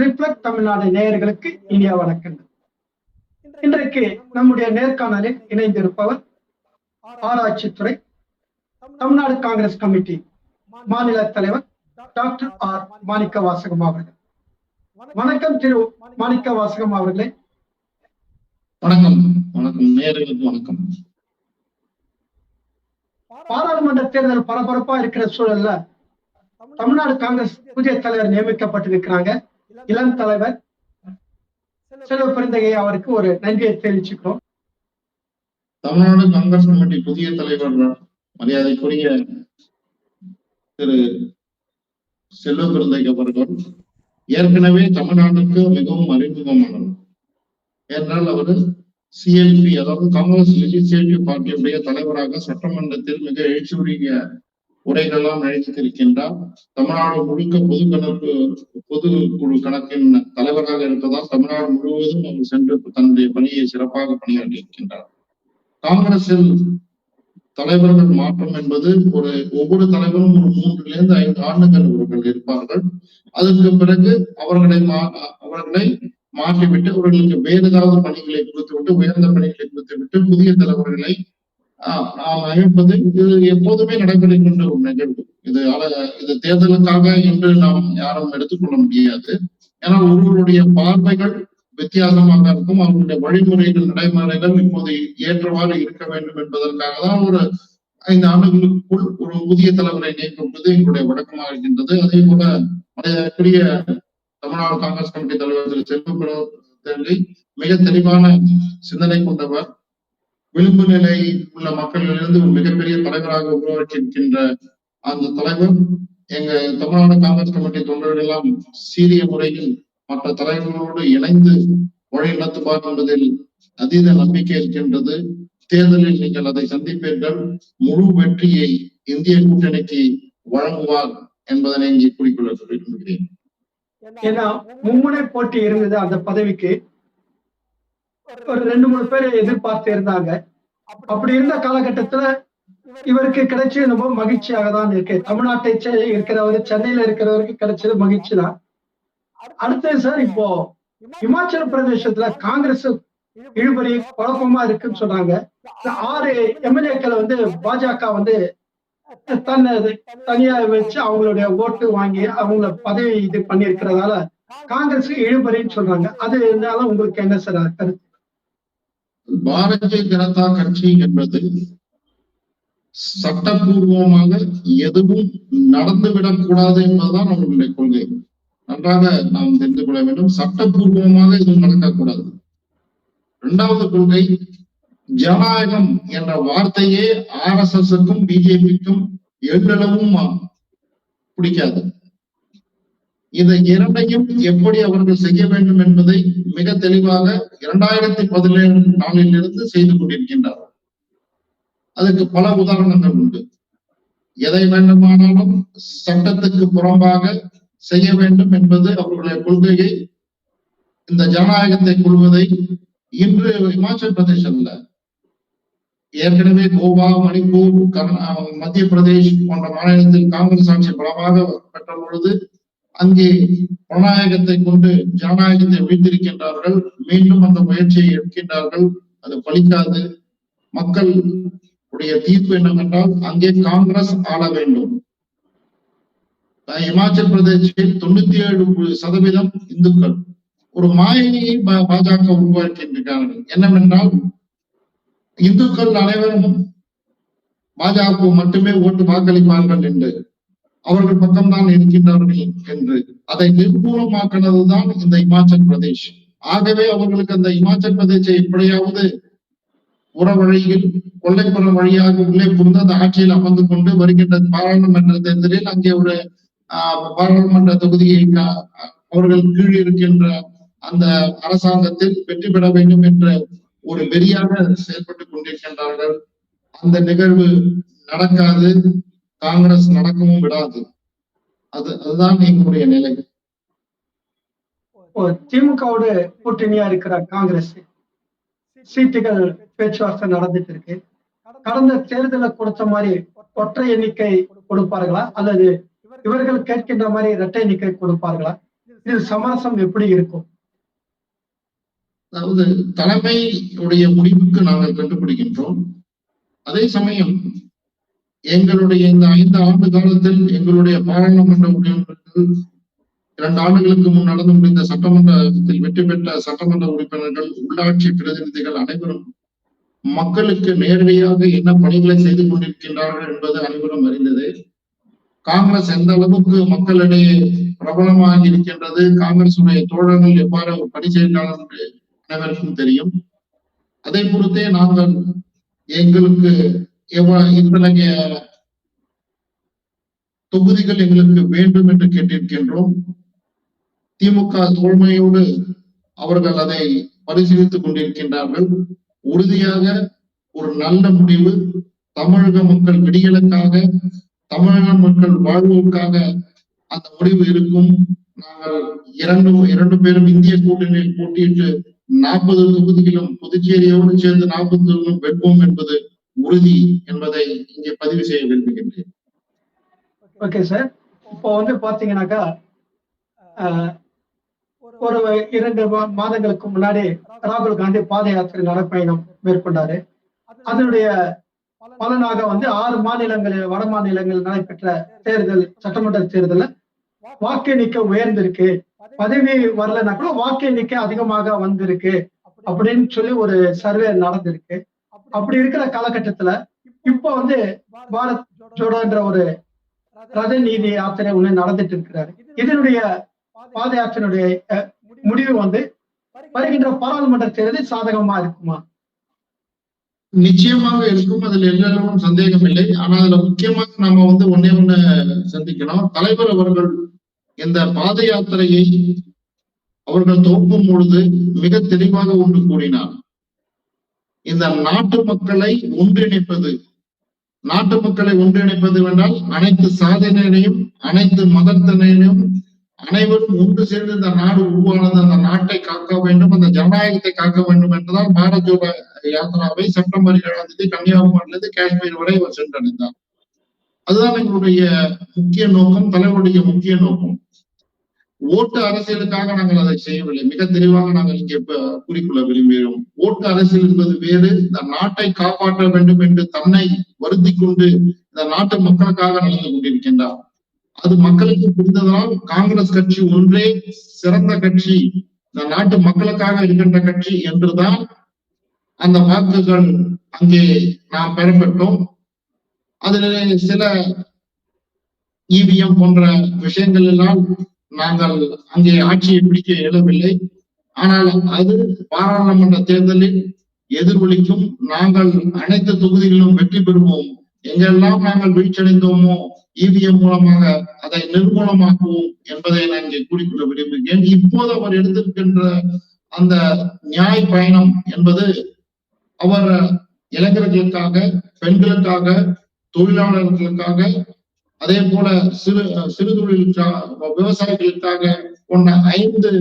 Reflect Tamil Nadu நேயர்களுக்கு இனிய வணக்கங்கள். இன்றைக்கு நம்முடைய நேர்காணலில் இணைந்திருப்பவர் ஆராய்ச்சித்துறை தமிழ்நாடு காங்கிரஸ் கமிட்டி மாநில தலைவர் டாக்டர் ஆர் மாணிக்க வாசகம் அவர்கள். வணக்கம் திரு மாணிக்க வாசகம் அவர்களே. வணக்கம். வணக்கம் நேயர்களுக்கு வணக்கம். பாராளுமன்ற தேர்தல் பரபரப்பா இருக்கிற சூழல்ல தமிழ்நாடு காங்கிரஸ் புதிய தலைவர் நியமிக்கப்பட்டிருக்கிறாங்க. இளம் தலைவர் செல்வ பெருந்தகை அவருக்கு ஒரு நன்றியை தெரிவிச்சுக்கிறோம். தமிழ்நாடு காங்கிரஸ் கமிட்டி புதிய தலைவர் மரியாதைக்குரிய திரு செல்வ பெருந்தகை அவர்கள் ஏற்கனவே தமிழ்நாட்டுக்கு மிகவும் அறிமுகமானவர். ஏனென்றால் அவர் சிஎல்பி, அதாவது காங்கிரஸ் லெஜிஸ்லேட்டிவ் பார்ட்டியுடைய தலைவராக சட்டமன்றத்தில் மிக எழுச்சியுடைய உரைகளெல்லாம் நினைத்திருக்கின்றார். தமிழ்நாடு முழுக்க பொது குழு கணக்கின் தலைவராக இருப்பதால் தமிழ்நாடு முழுவதும் அவர் சென்று தன்னுடைய பணியை சிறப்பாக பணியாற்றியிருக்கின்றார். காங்கிரஸில் தலைவர்கள் மாற்றம் என்பது ஒவ்வொரு தலைவரும் ஒரு 3 to 5 ஆண்டுகள் அவர்கள் இருப்பார்கள். அதற்கு பிறகு அவர்களை மாற்றிவிட்டு அவர்களுக்கு வேறு ஏதாவது பணிகளை கொடுத்துவிட்டு, உயர்ந்த பணிகளை கொடுத்துவிட்டு புதிய தலைவர்களை அமைப்பது இது எப்போதுமே நடைபெறுகின்ற ஒரு நிகழ்வு. இது தேர்தலுக்காக என்று நாம் யாரும் எடுத்துக்கொள்ள முடியாது. ஏன்னா ஒருவருடைய பார்வைகள் வித்தியாசமாக இருக்கும். அவருடைய வழிமுறைகள், நடைமுறைகள் இப்போது ஏற்றவாறு இருக்க வேண்டும் என்பதற்காக தான் ஒரு 5 ஆண்டுகளுக்குள் ஒரு புதிய தலைவரை நியமிப்பது எங்களுடைய வழக்கமாக இருக்கின்றது. அதே போல மரியாதைக்குரிய தமிழ்நாடு காங்கிரஸ் கமிட்டி தலைவர் திரு செல்வ பெருந்தகை மிக தெளிவான சிந்தனை கொண்டவர். விளிம்பு நிலை உள்ள மக்களிலிருந்து ஒரு மிகப்பெரிய தலைவராக உருவாக்கியிருக்கின்ற அந்த தலைவர் எங்க தமிழ்நாடு காங்கிரஸ் கமிட்டி தொண்டர்கள் எல்லாம் சீரிய முறையில் மற்ற தலைவர்களோடு இணைந்து வழி நடத்துவார் என்பதில் அதீத நம்பிக்கை இருக்கின்றது. தேர்தலில் நீங்கள் அதை சந்திப்பீர்கள். முழு வெற்றியை இந்திய கூட்டணிக்கு வழங்குவார் என்பதனை இங்கே குறிக்கொள்ள விரும்புகிறேன். ஏன்னா மும்முனை போட்டி இருந்தது. அந்த பதவிக்கு ஒரு 2-3 பேர் எதிர்பார்த்து இருந்தாங்க. அப்படி இருந்த காலகட்டத்துல இவருக்கு கிடைச்சது ரொம்ப மகிழ்ச்சியாக தான் இருக்கு. தமிழ்நாட்டை இருக்கிறவர், சென்னையில இருக்கிறவருக்கு கிடைச்சது மகிழ்ச்சி தான். அடுத்தது சார், இப்போ இமாச்சல பிரதேசத்துல காங்கிரஸ் இழுபறி குழப்பமா இருக்குன்னு சொன்னாங்க. 6 எம்எல்ஏக்களை பாஜக தனியா வச்சு அவங்களுடைய ஓட்டு வாங்கி அவங்கள பதவி இது பண்ணிருக்கிறதால காங்கிரஸ் இழுபறின்னு சொல்றாங்க. அதனால உங்களுக்கு என்ன சார் கருத்து? பாரதிய ஜனதா கட்சி என்பது சட்டபூர்வமாக எதுவும் நடந்துவிடக் கூடாது என்பதுதான் அவர்களுடைய கொள்கை. நன்றாக நாம் தெரிந்து கொள்ள வேண்டும். சட்டபூர்வமாக எதுவும் நடக்கக்கூடாது. 2வது கொள்கை, ஜனநாயகம் என்ற வார்த்தையே RSSக்கும் பிஜேபிக்கும் எள்ளளவும் பிடிக்காது. இந்த 2ஐயும் எப்படி அவர்கள் செய்ய வேண்டும் என்பதை மிக தெளிவாக 2017 செய்து கொண்டிருக்கின்றார். அதுக்கு பல உதாரணங்கள் உண்டு. எதை வேண்டுமானாலும் சட்டத்துக்கு புறம்பாக செய்ய வேண்டும் என்பது அவர்களுடைய கொள்கையை. இந்த ஜனநாயகத்தை கொள்வதை இன்று இமாச்சல பிரதேசத்துல, ஏற்கனவே கோவா, மணிப்பூர், மத்திய பிரதேஷ் போன்ற மாநிலத்தில் காங்கிரஸ் ஆட்சி பலமாக பெற்ற பொழுது அங்கே ஜனநாயகத்தை கொண்டு ஜனநாயகத்தை வீழ்த்திருக்கின்றார்கள். மீண்டும் அந்த முயற்சியை எடுக்கின்றார்கள். அது பலிக்காது. மக்கள் உடைய தீர்ப்பு என்னவென்றால் அங்கே காங்கிரஸ் ஆள வேண்டும். இமாச்சல பிரதேசத்தில் 97% இந்துக்கள். ஒரு மாயையை பாஜக உருவாக்கின்றார்கள். என்னவென்றால் இந்துக்கள் அனைவரும் பாஜக மட்டுமே ஓட்டு வாக்களிப்பார்கள் என்று, அவர்கள் பக்கம்தான் இருக்கின்றார்கள் என்று அதை நிர்மூலமாக்கினதுதான் இந்த இமாச்சல பிரதேஷ். ஆகவே அவர்களுக்கு அந்த இமாச்சல பிரதேசை எப்படியாவது உறவழியில் கொள்ளைப்புற வழியாக உள்ளே புகுந்து அந்த ஆட்சியில் அமர்ந்து கொண்டு வருகின்ற பாராளுமன்ற தேர்தலில் அங்கே ஒரு பாராளுமன்ற தொகுதியை அவர்கள் கீழ் இருக்கின்ற அந்த அரசாங்கத்தில் வெற்றி பெற வேண்டும் என்ற ஒரு வெறியாக செயல்பட்டுக் கொண்டிருக்கின்றார்கள். அந்த நிகழ்வு நடக்காது. காங்கிரஸ் நடக்கவும் விடாது. அதுதான் எங்களுடைய நிலை. திமுகவோட கூட்டணியா இருக்கிற காங்கிரஸ் சீட்டுகள் பேச்சுவார்த்தை நடந்துட்டு இருக்கு. கடந்த தேர்தலை கொடுத்த மாதிரி ஒற்றை எண்ணிக்கை கொடுப்பார்களா அல்லது இவர்கள் கேட்கின்ற மாதிரி இரட்டை எண்ணிக்கை கொடுப்பார்களா? இது சமரசம் எப்படி இருக்கும்? அதாவது தலைமையுடைய முடிவுக்கு நாங்கள் கண்டுபிடிக்கின்றோம். அதே சமயம் எங்களுடைய இந்த 5 ஆண்டு காலத்தில் எங்களுடைய பாராளுமன்ற உறுப்பினர்கள் 2 ஆண்டுகளுக்கு முன் நடந்து முடிந்த சட்டமன்றத்தில் வெற்றி பெற்ற சட்டமன்ற உறுப்பினர்கள், உள்ளாட்சி பிரதிநிதிகள் அனைவரும் மக்களுக்கு நேரடியாக என்ன பணிகளை செய்து கொண்டிருக்கின்றார்கள் என்பது அனைவரும் அறிந்தது. காங்கிரஸ் எந்த அளவுக்கு மக்களிடையே பிரபலமாக இருக்கின்றது, காங்கிரசுடைய தோழர்கள் எவ்வாறு பணி செய்கிறார்கள் என்று அனைவருக்கும் தெரியும். அதை பொறுத்தே நாங்கள் எங்களுக்கு இத்தகைய தொகுதிகள் எங்களுக்கு வேண்டும் என்று கேட்டிருக்கின்றோம். திமுக தோழமையோடு அவர்கள் அதை பரிசீலித்துக் கொண்டிருக்கின்றார்கள். உறுதியாக ஒரு நல்ல முடிவு தமிழக மக்கள் விடியலுக்காக, தமிழக மக்கள் வாழ்வுக்காக அந்த முடிவு இருக்கும். நாங்கள் இரண்டு பேரும் இந்திய கூட்டணியில் போட்டியிட்டு 40 தொகுதிகளும் புதுச்சேரியோடு சேர்ந்து 40 தொகுதிகளும் வெல்வோம் என்பது உறுதி என்பதை இங்கே பதிவு செய்ய விரும்புகின்றேன். ஓகே சார், இப்போ பாத்தீங்கன்னாக்கா ஒரு 2 மாதங்களுக்கு முன்னாடி ராகுல் காந்தி பாத யாத்திரை நடைப்பயணம் மேற்கொண்டாரு. அதனுடைய பலனாக 6 மாநிலங்களில், வட மாநிலங்களில் நடைபெற்ற தேர்தல், சட்டமன்ற தேர்தலில் வாக்கு எண்ணிக்கை உயர்ந்திருக்கு. பதவி வரலன்னா கூட வாக்கு எண்ணிக்கை அதிகமாக வந்திருக்கு அப்படின்னு சொல்லி ஒரு சர்வே நடந்திருக்கு. அப்படி இருக்கிற காலகட்டத்துல இப்போ பாரத் ஜோடோன்ற ஒரு ரத நீதி யாத்திரை ஒண்ணு நடந்துட்டு இருக்கிறாரு. இதனுடைய பாத யாத்திரையுடைய முடிவு வருகின்ற பாராளுமன்ற தேர்தல் சாதகமா இருக்குமா? நிச்சயமாக இருக்கும், அதில் எல்லாரும் சந்தேகம் இல்லை. ஆனா அதுல முக்கியமாக நாம ஒன்னே ஒண்ணு சந்திக்கணும். தலைவர் அவர்கள் இந்த பாத யாத்திரையை அவர்கள் துவக்கும் பொழுது மிக தெளிவாக ஒன்று கூறினார். இந்த நாட்டு மக்களை ஒன்றிணைப்பது, நாட்டு மக்களை ஒன்றிணைப்பது என்றால் அனைத்து சாதனையையும், அனைத்து மதத்தினையும் அனைவரும் ஒன்று சேர்ந்து இந்த நாடு உருவானது, அந்த நாட்டை காக்க வேண்டும், அந்த ஜனநாயகத்தை காக்க வேண்டும் என்றுதான் பாரத் ஜோடோ யாத்திராவை செப்டம்பர் 7 கன்னியாகுமரியிலிருந்து காஷ்மீர் வரை அவர் சென்றடைந்தார். அதுதான் எங்களுடைய முக்கிய நோக்கம், தலைவருடைய முக்கிய நோக்கம். ஓட்டு அரசியலுக்காக நாங்கள் அதை செய்யவில்லை. மிக தெளிவாக நாங்கள் இங்கே கூறிக்கொள்ள விரும்புகிறோம். ஓட்டு அரசியல் என்பது வேறு. இந்த நாட்டை காப்பாற்ற வேண்டும் என்று தன்னை வருத்தி கொண்டு இந்த நாட்டு மக்களுக்காக நடந்து கொண்டிருக்கின்றார். அது மக்களுக்கு புரிந்ததால் காங்கிரஸ் கட்சி ஒன்றே சிறந்த கட்சி, இந்த நாட்டு மக்களுக்காக இருக்கின்ற கட்சி என்றுதான் அந்த வாக்குகள் அங்கே நாம் பெறப்பட்டோம். அதிலே சில இவிஎம் போன்ற விஷயங்கள் எல்லாம் நாங்கள் அங்கே ஆட்சியை பிடிக்க இயலவில்லை. ஆனால் அது பாராளுமன்ற தேர்தலில் எதிரொலிக்கும். நாங்கள் அனைத்து தொகுதிகளிலும் வெற்றி பெறுவோம். எங்கெல்லாம் நாங்கள் வீழ்ச்சியடைந்தோமோ இவிஎம் மூலமாக அதை நிர்மூலமாக்குவோம் என்பதை நான் இங்கே கூறிக்கொள்ள விரும்புகிறேன். இப்போது அவர் எடுத்திருக்கின்ற அந்த நியாய பயணம் என்பது அவர் இளைஞர்களுக்காக, பெண்களுக்காக, தொழிலாளர்களுக்காக, அதே போல சிறு தொழில் விவசாயிகளுக்காக கொண்ட 5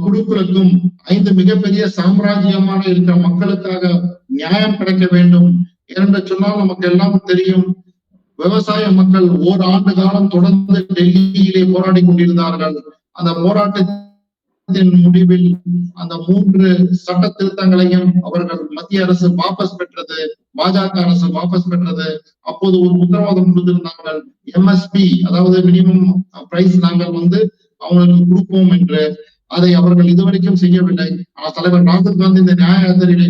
குழுக்களுக்கும் 5 மிகப்பெரிய சாம்ராஜ்யமாக இருக்கிற மக்களுக்காக நியாயம் கிடைக்க வேண்டும் என்று சொன்னால் நமக்கு எல்லாம் தெரியும். விவசாய மக்கள் ஓராண்டு காலம் தொடர்ந்து டெல்லியிலே போராடி கொண்டிருந்தார்கள். அந்த போராட்டத்தின் முடிவில் அந்த 3 சட்ட திருத்தங்களையும் அவர்கள் மத்திய அரசு வாபஸ் பெற்றது, பாஜக அரசு வாபஸ் பெற்றது. அப்போது ஒரு உத்தரவாதம் கொடுத்திருந்தார்கள், எம்எஸ்பி அதாவது மினிமம் பிரைஸ் நாங்கள் அவங்களுக்கு கொடுப்போம் என்று. அதை அவர்கள் இதுவரைக்கும் செய்யவில்லை. ஆனால் தலைவர் ராகுல் காந்தி இந்த நியாய யாத்திரையிலே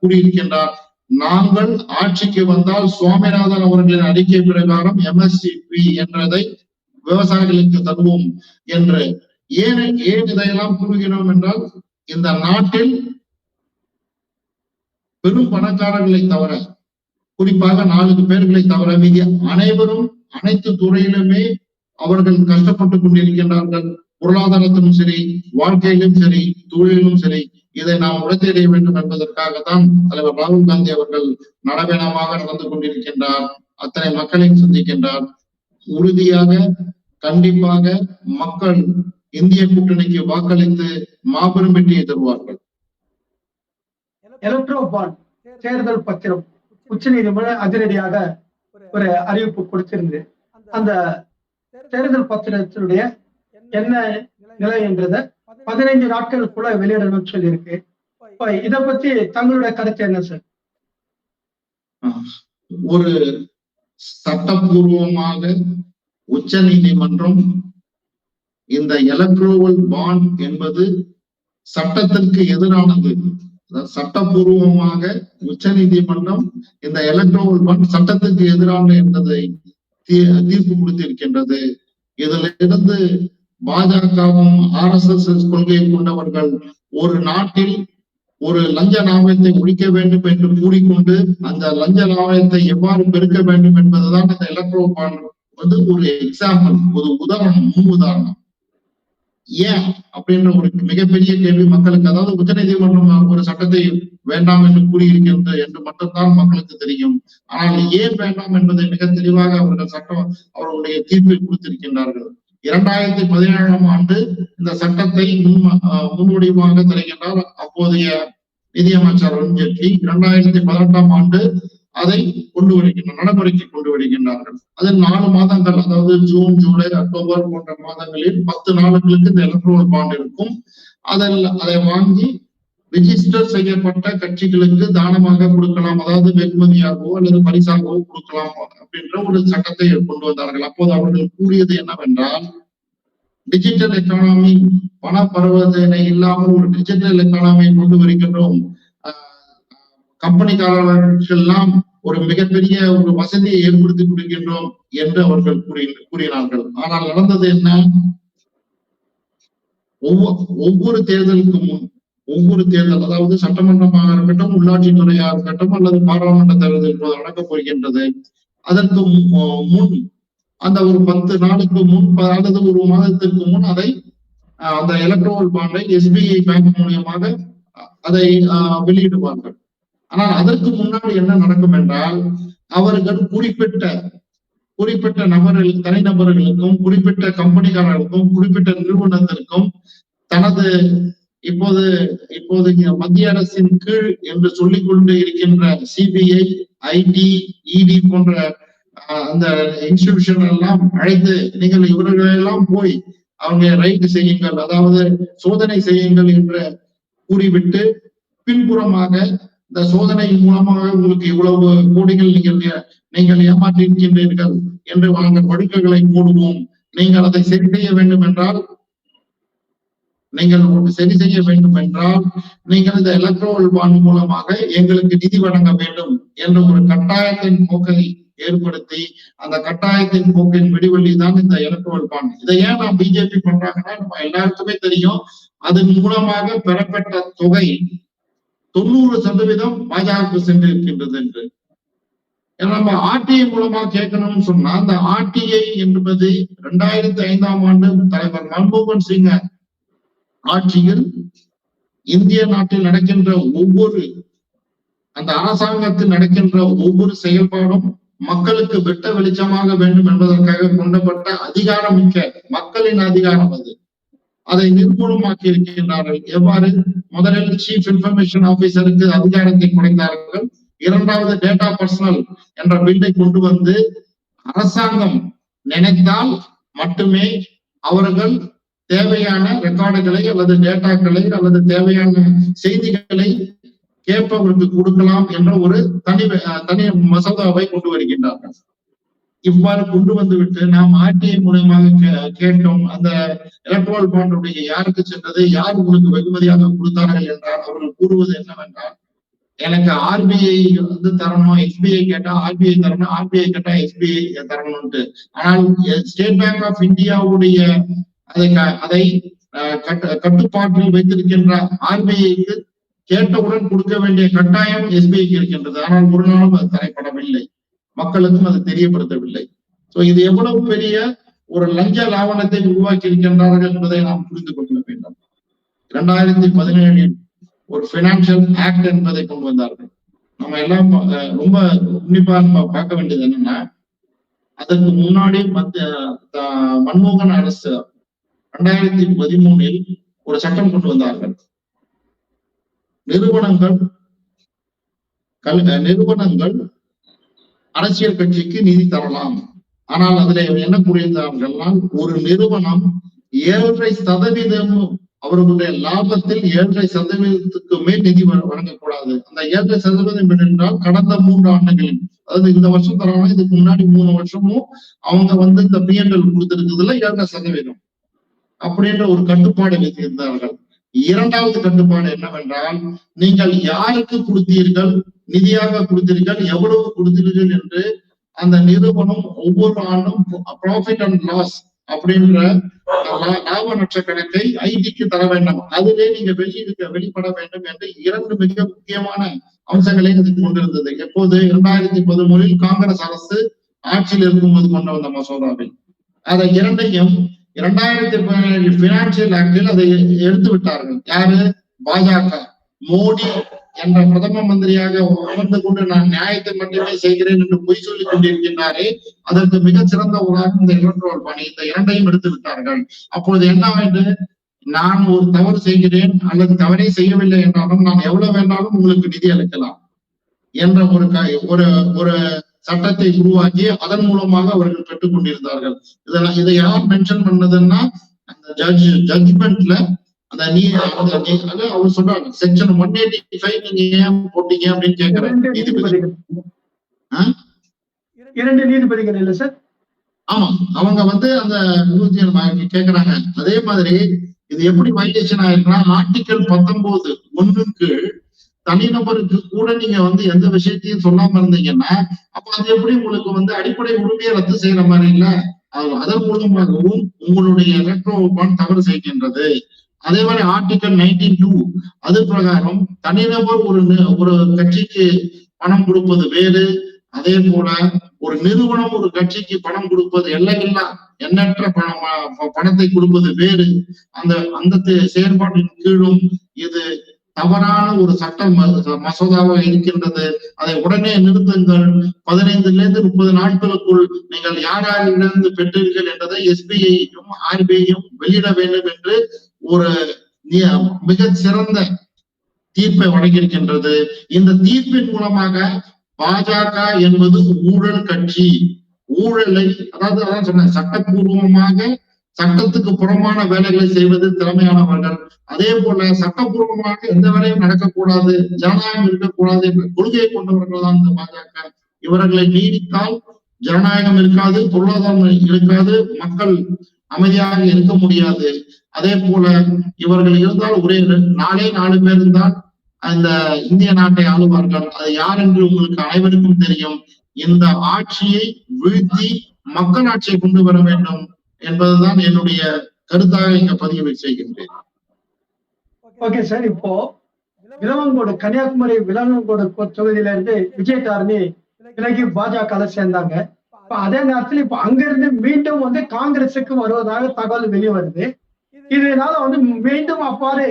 கூறியிருக்கின்றார், நாங்கள் ஆட்சிக்கு வந்தால் சுவாமிநாதன் அவர்களின் அறிக்கை பிரகாரம் எம்எஸ்பி என்றதை விவசாயிகளுக்கு தருவோம் என்று. ஏன் இதையெல்லாம் கூறுகிறோம் என்றால், இந்த நாட்டில் பெரும் பணக்காரர்களை தவிர, குறிப்பாக 4 பேர்களை தவிர மீதி அனைவரும் அனைத்து துறையிலுமே அவர்கள் கஷ்டப்பட்டுக் கொண்டிருக்கின்றார்கள். பொருளாதாரத்திலும் சரி, வாழ்க்கையிலும் சரி, தொழிலும் சரி. இதை நாம் உடத்தேறிய வேண்டும் என்பதற்காகத்தான் தலைவர் ராகுல் காந்தி அவர்கள் நடவேணமாக நடந்து கொண்டிருக்கின்றார். அத்தனை மக்களையும் சந்திக்கின்றார். உறுதியாக, கண்டிப்பாக மக்கள் இந்திய கூட்டணிக்கு வாக்களித்து மாபெரும் வெற்றியை தருவார்கள். எலக்ட்ரோ பாண்ட் தேர்தல் பத்திரம் உச்சநீதிமன்றம் அதிரடியாக ஒரு அறிவிப்பு கொடுத்திருந்து, அந்த தேர்தல் பத்திரத்தினுடைய என்ன நிலை என்றதை 15 நாட்களுக்குள்ள வெளியிடணும்னு சொல்லியிருக்கு. இப்ப இத பத்தி தங்களுடைய கருத்து என்ன சார்? ஒரு சட்டப்பூர்வமாக உச்ச நீதிமன்றம் இந்த எலக்ட்ரோவல் பாண்ட் என்பது சட்டத்திற்கு எதிரானது. சட்டப்பூர்வமாக உச்ச நீதிமன்றம் இந்த எலக்ட்ரோவல் பாண்ட் சட்டத்துக்கு எதிரானது என்பதை தீர்ப்பு கொடுத்திருக்கின்றது. இதுல இருந்து பாஜகவும் RSS கொள்கையை கொண்டவர்கள் ஒரு நாட்டில் ஒரு லஞ்ச லாபத்தை ஒழிக்க வேண்டும் என்று கூறிக்கொண்டு அந்த லஞ்ச லாபத்தை எவ்வாறு பெருக்க வேண்டும் என்பதுதான் இந்த எலக்ட்ரோ பாண்ட் வந்து ஒரு எக்ஸாம்பிள், ஒரு உதாரணம், முன் உதாரணம். ஏன் அப்படின்ற ஒரு மிகப்பெரிய கேள்வி மக்களுக்கு, அதாவது உச்ச நீதிமன்றம் ஒரு சட்டத்தை வேண்டாம் என்று கூறியிருக்கின்ற என்று மட்டும்தான் மக்களுக்கு தெரியும். ஆனால் ஏன் வேண்டாம் என்பதை மிக தெளிவாக அவர்கள் அவர்களுடைய தீர்ப்பில் கொடுத்திருக்கின்றார்கள். 2017ஆம் ஆண்டு இந்த சட்டத்தை முன்வடிவாக தருகின்றார் அப்போதைய நிதியமைச்சர் அருண் ஜேட்லி. 2018ஆம் ஆண்டு அதை நடைமுறைக்கு கொண்டு வருகின்றார்கள். அதில் 4 மாதங்கள், அதாவது ஜூன், ஜூலை, அக்டோபர் போன்ற மாதங்களில் 10 நாளுக்கு இந்த எலக்ட்ரோல் பாண்ட் இருக்கும். அதை வாங்கி ரிஜிஸ்டர் செய்யப்பட்ட கட்சிகளுக்கு தானமாக கொடுக்கலாம், அதாவது வெகுமதியாகவோ அல்லது பரிசாகவோ கொடுக்கலாம் அப்படின்ற ஒரு சட்டத்தை கொண்டு வந்தார்கள். அப்போது அவர்கள் கூறியது என்னவென்றால், டிஜிட்டல் எக்கானமி, பண பரிவர்த்தனை இல்லாமல் ஒரு டிஜிட்டல் எக்கானமியை கொண்டு வருகின்றோம், கம்பெனிக்காரர்களுக்கெல்லாம் ஒரு மிகப்பெரிய ஒரு வசதியை ஏற்படுத்தி கொடுக்கின்றோம் என்று அவர்கள் கூறினார்கள். ஆனால் நடந்தது என்ன? ஒவ்வொரு தேர்தலுக்கு முன், ஒவ்வொரு தேர்தல், அதாவது சட்டமன்றமாக இருக்கட்டும், உள்ளாட்சித்துறையா இருக்கட்டும், அல்லது பாராளுமன்ற தேர்தல் நடக்கப் போகின்றது, அதற்கு முன் அந்த ஒரு 10 நாளுக்கு முன் அல்லது ஒரு மாதத்திற்கு முன் அதை அந்த எலக்ட்ரோல் பாண்டை SBI பேங்க் மூலியமாக அதை வெளியிடுவார்கள். ஆனால் அதற்கு முன்னாடி என்ன நடக்கும் என்றால், அவர்கள் குறிப்பிட்ட நபர்கள், தனிநபர்களுக்கும், குறிப்பிட்ட கம்பெனிக்காரர்களுக்கும், குறிப்பிட்ட நிறுவனத்திற்கும் தனது இப்போது மத்திய அரசின் கீழ் என்று சொல்லிக் கொண்டு இருக்கின்ற CBI, IT, ED போன்ற அந்த இன்ஸ்டிடியூஷன் எல்லாம் அழைத்து, நீங்கள் இவர்களெல்லாம் போய் அவங்க ரைட் செய்யுங்கள், அதாவது சோதனை செய்யுங்கள் என்று கூறிவிட்டு, பின்புறமாக இந்த சோதனையின் மூலமாக உங்களுக்கு இவ்வளவு கோடிகள் நீங்கள் ஏமாற்றிருக்கின்றீர்கள் என்று நாங்கள் வழக்குகளை போடுவோம், நீங்கள் அதை சரி செய்ய வேண்டும் என்றால் நீங்கள் இந்த எலக்ட்ரோல் பாண்ட் மூலமாக எங்களுக்கு நிதி வழங்க வேண்டும் என்ற ஒரு கட்டாயத்தின் போக்கை ஏற்படுத்தி, அந்த கட்டாயத்தின் போக்கின் விடிவெளி தான் இந்த எலக்ட்ரோல் பாண்ட். இதை ஏன் நாம் பிஜேபி பண்றாங்கன்னா, நம்ம எல்லாருக்குமே தெரியும், அதன் மூலமாக பெறப்பட்ட தொகை 90% பாஜகவுக்கு சென்று இருக்கின்றது என்று. நம்ம RTI மூலமா கேட்கணும்னு சொன்னா, அந்த RTI என்பது 2005ஆம் ஆண்டு தலைவர் மன்மோகன் சிங் ஆட்சியில் இந்திய நாட்டில் நடக்கின்ற அந்த அரசாங்கத்தில் நடக்கின்ற ஒவ்வொரு செயல்பாடும் மக்களுக்கு வெட்ட வெளிச்சமாக வேண்டும் என்பதற்காக கொண்டப்பட்ட அதிகாரமிக்க மக்களின் அதிகாரம் அது. அதை நிர்மூலமாக்கி இருக்கின்றார்கள். எவ்வாறு? முதலில் சீஃப் இன்ஃபர்மேஷன் ஆபீசருக்கு அதிகாரத்தை குறைந்தார்கள். 2வது டேட்டா பர்சனல் என்ற பில்லை கொண்டு வந்து, அரசாங்கம் நினைத்தால் மட்டுமே அவர்கள் தேவையான ரெக்கார்டுகளை அல்லது டேட்டாக்களை அல்லது தேவையான செய்திகளை கேட்பவருக்கு கொடுக்கலாம் என்ற ஒரு தனி மசோதாவை கொண்டு வருகின்றார்கள். இவ்வாறு கொண்டு வந்து விட்டு நாம் RTI மூலமாக கேட்டோம், அந்த எலக்ட்ரோல் பாண்டுடைய யாருக்கு சென்றது, யார் உங்களுக்கு வெகுமதியாக கொடுத்தார்கள் என்றால், அவர்கள் கூறுவது என்னவென்றால், எனக்கு RBI வந்து தரணும், SBI கேட்டா RBI தரணும், RBI கேட்டா SBI தரணும்ட்டு. ஆனால் ஸ்டேட் பேங்க் ஆஃப் இந்தியாவுடைய அதை கட்டுப்பாட்டில் வைத்திருக்கின்ற RBIக்கு கேட்டவுடன் கொடுக்க வேண்டிய கட்டாயம் SBIக்கு இருக்கின்றது. ஆனால் ஒரு நாளும் அது தரைப்படவில்லை, மக்களுக்கும் அது தெரியப்படுத்தவில்லை. இது எவ்வளவு பெரிய ஒரு லஞ்ச லாவணத்தை உருவாக்கி இருக்கின்றார்கள் என்பதை நாம் புரிந்து கொள்ள வேண்டும். 2017 ஒரு பினான்சியல் ஆக்ட் என்பதை கொண்டு வந்தார்கள். நம்ம எல்லாம் ரொம்ப உன்னிப்பா நம்ம பார்க்க வேண்டியது என்னன்னா, அதற்கு முன்னாடி மன்மோகன் அரசு 2013 ஒரு சட்டம் கொண்டு வந்தார்கள். நிறுவனங்கள் அரசியல் கட்சிக்கு நிதி தரலாம். ஆனால் அதுல என்ன கூறியிருந்தார்கள், ஒரு நிறுவனம் 7.5% அவர்களுடைய லாபத்தில் 7.5%க்கு மேல் நிதி வழங்கக்கூடாது. அந்த 7.5% என்றால் கடந்த 3 ஆண்டுகளில், அதாவது இந்த வருஷம் தராங்க, இதுக்கு முன்னாடி 3 வருஷமும் அவங்க இந்த PNL கொடுத்திருக்கிறதுல 7.5% அப்படின்ற ஒரு கட்டுப்பாடு வைத்திருந்தார்கள். இரண்டாவது கட்டுப்பாடு என்னவென்றால், நீங்கள் யாருக்கு கொடுத்தீர்கள், நிதியாக கொடுத்தீர்கள், எவ்வளவு கொடுத்தீர்கள் என்று அந்த நிறுவனம் ஒவ்வொரு ஆண்டும் ப்ராஃபிட் அண்ட் லாஸ் அப்படின்ற லாப நஷ்ட கணக்கை ஐடிக்கு தர வேண்டும். அதிலே நீங்க வெளிப்பட வேண்டும் என்று 2 மிக முக்கியமான அம்சங்களை அது கொண்டிருந்தது. எப்போது 2013 காங்கிரஸ் அரசு ஆட்சியில் இருக்கும்போது கொண்டு வந்த மசோதாவில் அதை இரண்டையும் 2017 பினான்சியல் ஆக்டில் அதை எடுத்து விட்டார்கள். யாரு? பாஜக. மோடி என்ற பிரதம மந்திரியாக அமர்ந்து கொண்டு நான் நியாயத்தை மட்டுமே செய்கிறேன் என்று பொய் சொல்லிக் கொண்டிருக்கின்றாரே, அதற்கு மிகச் சிறந்த உதாரணம் இந்த எலக்ட்ரல் பணி. இந்த இரண்டையும் எடுத்து விட்டார்கள். அப்பொழுது என்ன வேண்டும்? நான் ஒரு தவறு செய்கிறேன் அல்லது தவறே செய்யவில்லை என்றாலும் நான் எவ்வளவு வேணாலும் உங்களுக்கு நிதி அளிக்கலாம் என்ற ஒரு சட்டத்தை உருவாக்கி அதன் மூலமாக அவர்கள் பெற்றுக் கொண்டிருந்தார்கள். இதை யார் மென்ஷன் பண்ணதுன்னா, அந்த ஜட்ஜ்மெண்ட்ல அந்த அவர் சொல்றாங்க, செக்ஷன் 185 நீங்க ஏன் போட்டீங்க அப்படின்னு கேட்கிறாங்க நீதிபதிகள். 2 நீதிபதிகள் இல்ல சார்? ஆமா, அவங்க அந்த கேக்குறாங்க. அதே மாதிரி இது எப்படி வைலேஷன் ஆயிருக்குன்னா, ஆர்டிகல் 19(1) தனிநபருக்கு கூட நீங்க எந்த விஷயத்தையும் சொல்லாம இருந்தீங்கன்னா, அப்ப அது எப்படி உங்களுக்கு அடிப்படை உரிமையை ரத்து செய்யற மாதிரி இல்ல? அதன் மூலமாகவும் உங்களுடைய எலக்ட்ரல் பாண்ட் தவறு செய்கின்றது. அதே மாதிரி ஆர்டிகல் 19(2) அது பிரகாரம் தனிநபர் ஒரு கட்சிக்கு பணம் கொடுப்பது வேறு, அதே போல ஒரு நிறுவனம் ஒரு கட்சிக்கு பணம் கொடுப்பது எல்லையில்லா எண்ணற்ற பணத்தை கொடுப்பது வேறு. அந்த செயற்பாட்டின் கீழும் இது தவறான ஒரு சட்ட மசோதாவாக இருக்கின்றது. அதை உடனே நிறுத்துங்கள். 15-30 நாட்களுக்குள் நீங்கள் யாரிலிருந்து பெற்றீர்கள் என்றதை SBI-யும் RBI-யும் வெளியிட வேண்டும் என்று ஒரு மிகச் சிறந்த தீர்ப்பை வழங்கியிருக்கின்றது. இந்த தீர்ப்பின் மூலமாக பாஜக என்பது ஊழல் கட்சி. ஊழலை, அதான் சொன்ன, சட்டப்பூர்வமாக சட்டத்துக்கு புறமான வேலைகளை செய்வது திறமையானவர்கள். அதே போல சட்டப்பூர்வமாக எந்த வேலையும் நடக்கக்கூடாது, ஜனநாயகம் இருக்கக்கூடாது என்ற கொள்கையை கொண்டவர்கள் தான் இந்த பாஜக. இவர்களை நீடித்தால் ஜனநாயகம் இருக்காது, பொருளாதாரம் இருக்காது, மக்கள் அமைதியாக இருக்க முடியாது. அதே போல இவர்கள் இருந்தால் ஒரே 4 பேர் இருந்தால் அந்த இந்திய நாட்டை ஆளுவார்கள். அது யார் என்று உங்களுக்கு அனைவருக்கும் தெரியும். இந்த ஆட்சியை வீழ்த்தி மக்கள் ஆட்சியை கொண்டு வர வேண்டும் என்பதுதான் என்னுடைய கருத்தாக இங்க பதிவு செய்கின்றேன். ஓகே சார், இப்போ விலவங்கோடு, கன்னியாகுமரி விலவங்கோடு தொகுதியில இருந்து விஜய் தாரணி விலகி பாஜக சேர்ந்தாங்க. அதே நேரத்தில் இப்ப அங்க இருந்து மீண்டும் காங்கிரசுக்கு வருவதாக தகவல் வெளியே வருது. இதனால மீண்டும் அப்பாறு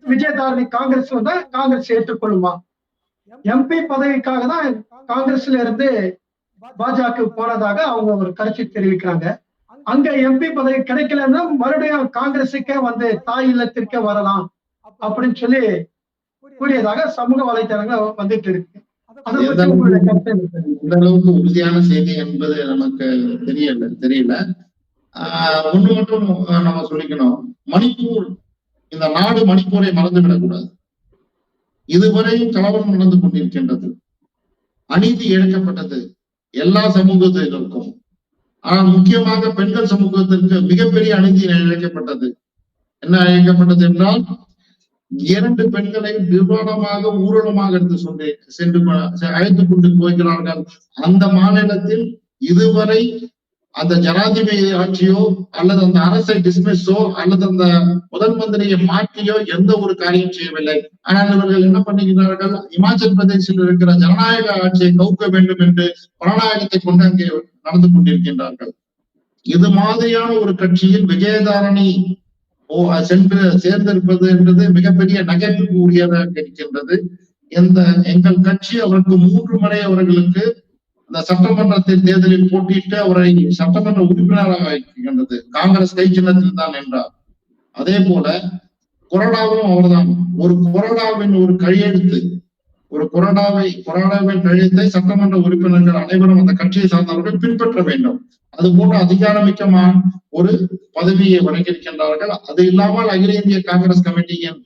விஜய் தாரணி காங்கிரஸ் வந்தா காங்கிரஸ் ஏற்றுக்கொள்ளுமா? MP பதவிக்காக தான் காங்கிரஸ்ல இருந்து பாஜக போனதாக அவங்க ஒரு கருத்து தெரிவிக்கிறாங்க. அங்க MP பதவி கிடைக்கலன்னா மறுபடியும் காங்கிரஸுக்கே தாய் இல்லத்திற்கே வரலாம் அப்படின்னு சொல்லி கூறியதாக சமூக வலைதளங்கள் வந்துட்டு இருக்கு. இந்த அளவுக்கு உறுதியான செய்தி என்பது நமக்கு தெரியல. ஒண்ணு மட்டும் நம்ம சொல்லிக்கணும், மணிப்பூர், இந்த நாடு மணிப்பூரை மறந்துவிடக் கூடாது. இதுவரையும் கலவரம் நடந்து கொண்டிருக்கின்றது, அநீதி இழைக்கப்பட்டது எல்லா சமூகத்திற்கும். ஆனால் முக்கியமாக பெண்கள் சமூகத்திற்கு மிகப்பெரிய அநீதி இழைக்கப்பட்டது. என்ன இழைக்கப்பட்டது என்றால், 2 பெண்களை நிர்வாணமாக ஊர்வலமாக எடுத்து சென்று அழைத்துக் கொண்டு போகிறார்கள். அந்த மாநிலத்தில் இதுவரை அந்த ஜனாதிபதி ஆட்சியோ அல்லது அந்த அரசை டிஸ்மிஸோ அல்லது அந்த முதல் மந்திரியை மாற்றியோ எந்த ஒரு காரியம் செய்யவில்லை. ஆனால் இவர்கள் என்ன பண்ணுகிறார்கள்? இமாச்சல் பிரதேசில் இருக்கிற ஜனநாயக ஆட்சியை கவுக்க வேண்டும் என்று ஜனநாயகத்தை கொண்டு அங்கே நடந்து கொண்டிருக்கின்றார்கள். இது மாதிரியான ஒரு கட்சியில் விஜயதாரணி சென்று சேர்ந்திருப்பது என்பது மிகப்பெரிய நகைப்புக்கு உரியதாக இருக்கின்றது. எங்கள் கட்சி அவருக்கு 3 முறை அவர்களுக்கு இந்த சட்டமன்றத்தின் தேர்தலில் போட்டியிட்டு அவரை சட்டமன்ற உறுப்பினராக இருக்கின்றது. காங்கிரஸ் கை சின்னத்தில் தான் என்றார். அதே போல கொறடாவும் அவர்தான். ஒரு கொறடாவின் ஒரு கையெழுத்து, கொறடாவின் கையெழுத்தை சட்டமன்ற உறுப்பினர்கள் அனைவரும் அந்த கட்சியை சார்ந்தவர்கள் பின்பற்ற வேண்டும். அது போன்ற அதிகாரமிக்கமான ஒரு பதவியை வழங்கியிருக்கின்றார்கள். அது இல்லாமல் அகில இந்திய காங்கிரஸ் கமிட்டியின்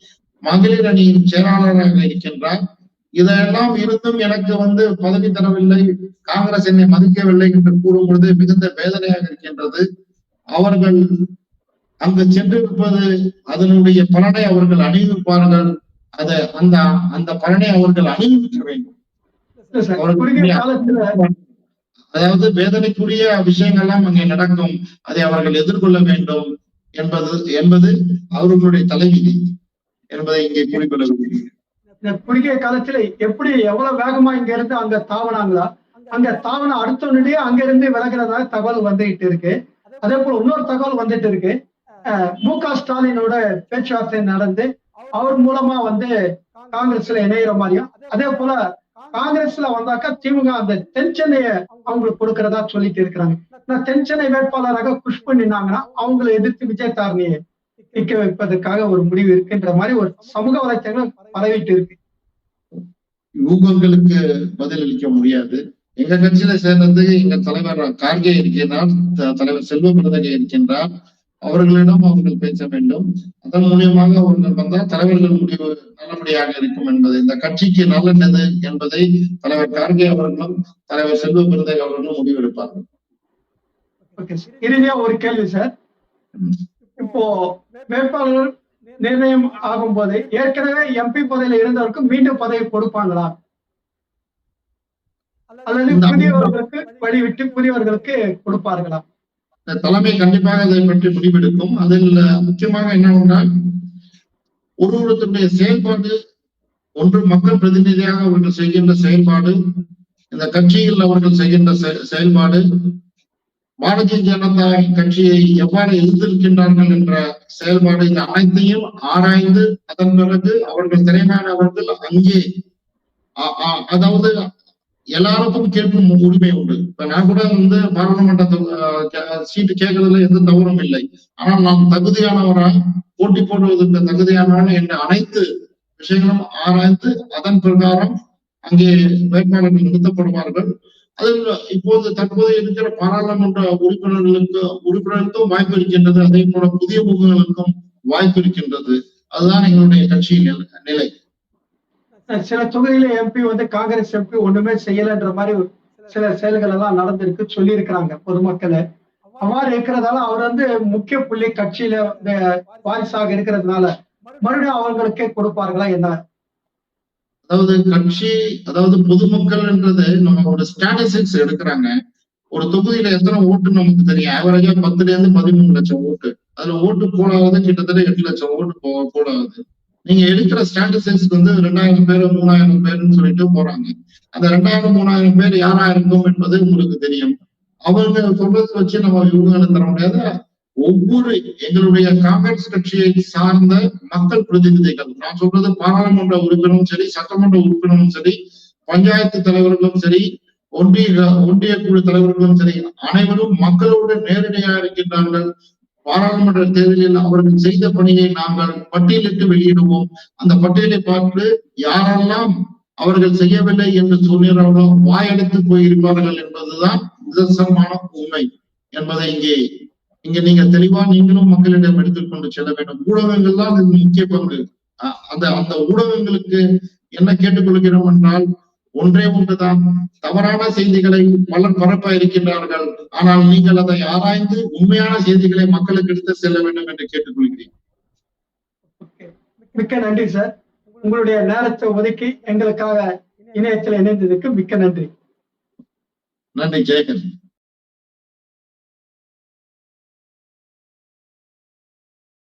மகளிர் அணியின் செயலாளராக இருக்கின்றார். இதெல்லாம் இருந்தும் எனக்கு பதவி தரவில்லை, காங்கிரஸ் என்னை மதிக்கவில்லை என்று கூறும் பொழுது மிகுந்த வேதனையாக இருக்கின்றது. அவர்கள் அங்கு சென்றிருப்பது அதனுடைய பலனை அவர்கள் அணிவிப்பார்கள். அந்த பலனை அவர்கள் அணிவிக்க வேண்டும். அதாவது வேதனைக்குரிய விஷயங்கள்லாம் அங்கே நடக்கும், அதை அவர்கள் எதிர்கொள்ள வேண்டும் என்பது அவர்களுடைய தலைவிதி என்பதை இங்கே கூறிக்கொள்ள விரும்புகிறேன். இந்த குறுகிய காலத்துல எப்படி எவ்வளவு வேகமா இங்க இருந்து அங்க தாவனாங்களா, அங்க தாவன அடுத்த நொடியே அங்க இருந்து விலகிறதா தகவல் வந்துகிட்டு இருக்கு. அதே போல இன்னொரு தகவல் வந்துட்டு இருக்கு. மு.க. ஸ்டாலினோட பேச்சுவார்த்தை நடந்து அவர் மூலமா காங்கிரஸ்ல இணையிற மாதிரியும், அதே போல காங்கிரஸ்ல வந்தாக்கா திமுக அந்த தென் சென்னைய அவங்களுக்கு கொடுக்கறதா சொல்லிட்டு இருக்கிறாங்க. தென் சென்னை வேட்பாளராக புஷ் பண்ணினாங்கன்னா அவங்களை எதிர்த்து விஜய் தாரணியை நிக்க வைப்பதற்காக ஒரு முடிவு இருக்குன்ற மாதிரி ஒரு சமூக வலைத்தளங்கள் பரவிட்டு இருக்கு. யூகங்களுக்கு பதிலளிக்க முடியாது. எங்க கட்சியில சேர்ந்தது எங்க தலைவர் கார்கே இருக்கின்றார், தலைவர் செல்வ பிறந்தகை இருக்கின்றார். அவர்களிடம் அவர்கள் பேச வேண்டும். அதன் மூலியமாக அவர்கள் வந்தால் தலைவர்கள் முடிவு நல்லபடியாக இருக்கும் என்பது, இந்த கட்சிக்கு நல்லது என்பதை தலைவர் கார்கே அவர்களும் தலைவர் செல்வ பிறந்தகை அவர்களும் முடிவெடுப்பார்கள். இறுதியா ஒரு கேள்வி சார். இப்போ வேட்பாளர் நிர்ணயம் ஆகும் போது ஏற்கனவே எம்பி பதவியில் இருந்தவருக்கு மீண்டும் பதவி கொடுப்பாங்களா, அல்லது புதியவர்களுக்கு வழிவிட்டு புதியவர்களுக்கு கொடுப்பார்களா? தலைமை கண்டிப்பாக அதை பற்றி முடிவெடுக்கும். அதில் முக்கியமாக என்னவென்றால் ஒருவருடைய செயல்பாடு, ஒன்று மக்கள் பிரதிநிதியாக அவர்கள் செய்கின்ற செயல்பாடு, இந்த கட்சியில் அவர்கள் செய்கின்ற செயல்பாடு, பாரதிய ஜனதா கட்சியை எவ்வாறு எதிர்த்திருக்கின்றார்கள் என்ற செயல்பாடு, இந்த அனைத்தையும் ஆராய்ந்து அதன் பிறகு அவர்கள் திறமையானவர்கள் அங்கே அதாவது எல்லாருக்கும் கேட்கும் உரிமை உண்டு. இப்ப நான் கூட பாராளுமன்ற சீட்டு கேட்கறதுல எந்த தவறும் இல்லை. ஆனால் நாம் தகுதியானவரா, போட்டி போடுவதற்கு தகுதியானவன் என்ற அனைத்து விஷயங்களும் ஆராய்ந்து அதன் பிரகாரம் அங்கே வேட்பாளர்கள் நிறுத்தப்படுவார்கள். அதில் இப்போது தற்போது இருக்கிற பாராளுமன்ற உறுப்பினர்களுக்கும் வாய்ப்பு இருக்கின்றது. அதே போல புதிய முகங்களுக்கும் வாய்ப்பு இருக்கின்றது. அதுதான் எங்களுடைய கட்சியின் நிலை. சில தொகுதியில எம்பி காங்கிரஸ் எம்பி ஒண்ணுமே செய்யலன்ற மாதிரி சில செயல்கள் எல்லாம் நடந்திருக்கு சொல்லி இருக்கிறாங்க பொதுமக்கள். அவ்வாறு இருக்கிறதால அவர் முக்கிய புள்ளி கட்சியில வாரிசாக இருக்கிறதுனால மறுபடியும் அவர்களுக்கே கொடுப்பார்களா என்ன? அதாவது பொதுமக்கள் என்றது நம்ம ஒரு ஸ்டாட்டிஸ்டிக்ஸ் எடுக்கிறாங்க. ஒரு தொகுதியில எத்தனை ஓட்டு நமக்கு தெரியும். ஆவரேஜா 10 இருந்து 13 லட்சம் ஓட்டு. அதுல ஓட்டு போடாவது கிட்டத்தட்ட 8 லட்சம் ஓட்டு போடாது. நீங்க எடுக்கிற ஸ்டாட்டிஸ்டிக்ஸ் 2000 பேர் 3000 பேர்னு சொல்லிட்டு போறாங்க. அந்த 2000 3000 பேர் யாரா இருக்கும் என்பது உங்களுக்கு தெரியும். அவங்க சொல்றது வச்சு நம்ம யூகங்களை தர முடியாது. ஒவ்வொரு எங்களுடைய காங்கிரஸ் கட்சியை சார்ந்த மக்கள் பிரதிநிதிகள், நான் சொல்றது பாராளுமன்ற உறுப்பினரும் சரி, சட்டமன்ற உறுப்பினரும் சரி, பஞ்சாயத்து தலைவர்களும் சரி, ஒன்றிய குழு தலைவர்களும் சரி, அனைவரும் மக்களோடு நேரடியாக இருக்கின்றார்கள். பாராளுமன்ற தேர்தலில் அவர்கள் செய்த பணியை நாங்கள் பட்டியலிட்டு வெளியிடுவோம். அந்த பட்டியலை பார்த்து யாரெல்லாம் அவர்கள் செய்யவில்லை என்று சொன்னார்களோ வாயெடுத்து போயிருப்பார்கள் என்பதுதான் நிதர்சனமான உண்மை என்பதை இங்க நீங்க தெளிவா நீங்களும் மக்களிடம் எடுத்துக்கொண்டு செல்ல வேண்டும். ஊடகங்கள் தான் இது முக்கிய பங்கு. அந்த ஊடகங்களுக்கு என்ன கேட்டுக்கொள்கிறோம் என்றால் ஒன்றே ஒன்றுதான், தவறான செய்திகளை பலர் பரப்ப இருக்கின்றார்கள். ஆனால் நீங்கள் அதை ஆராய்ந்து உண்மையான செய்திகளை மக்களுக்கு எடுத்து செல்ல வேண்டும் என்று கேட்டுக்கொள்கிறேன். மிக்க நன்றி சார். உங்களுடைய நேரத்தை ஒதுக்கி எங்களுக்காக இணையத்தில் இணைந்ததுக்கு மிக்க நன்றி. நன்றி ஜெயகன்.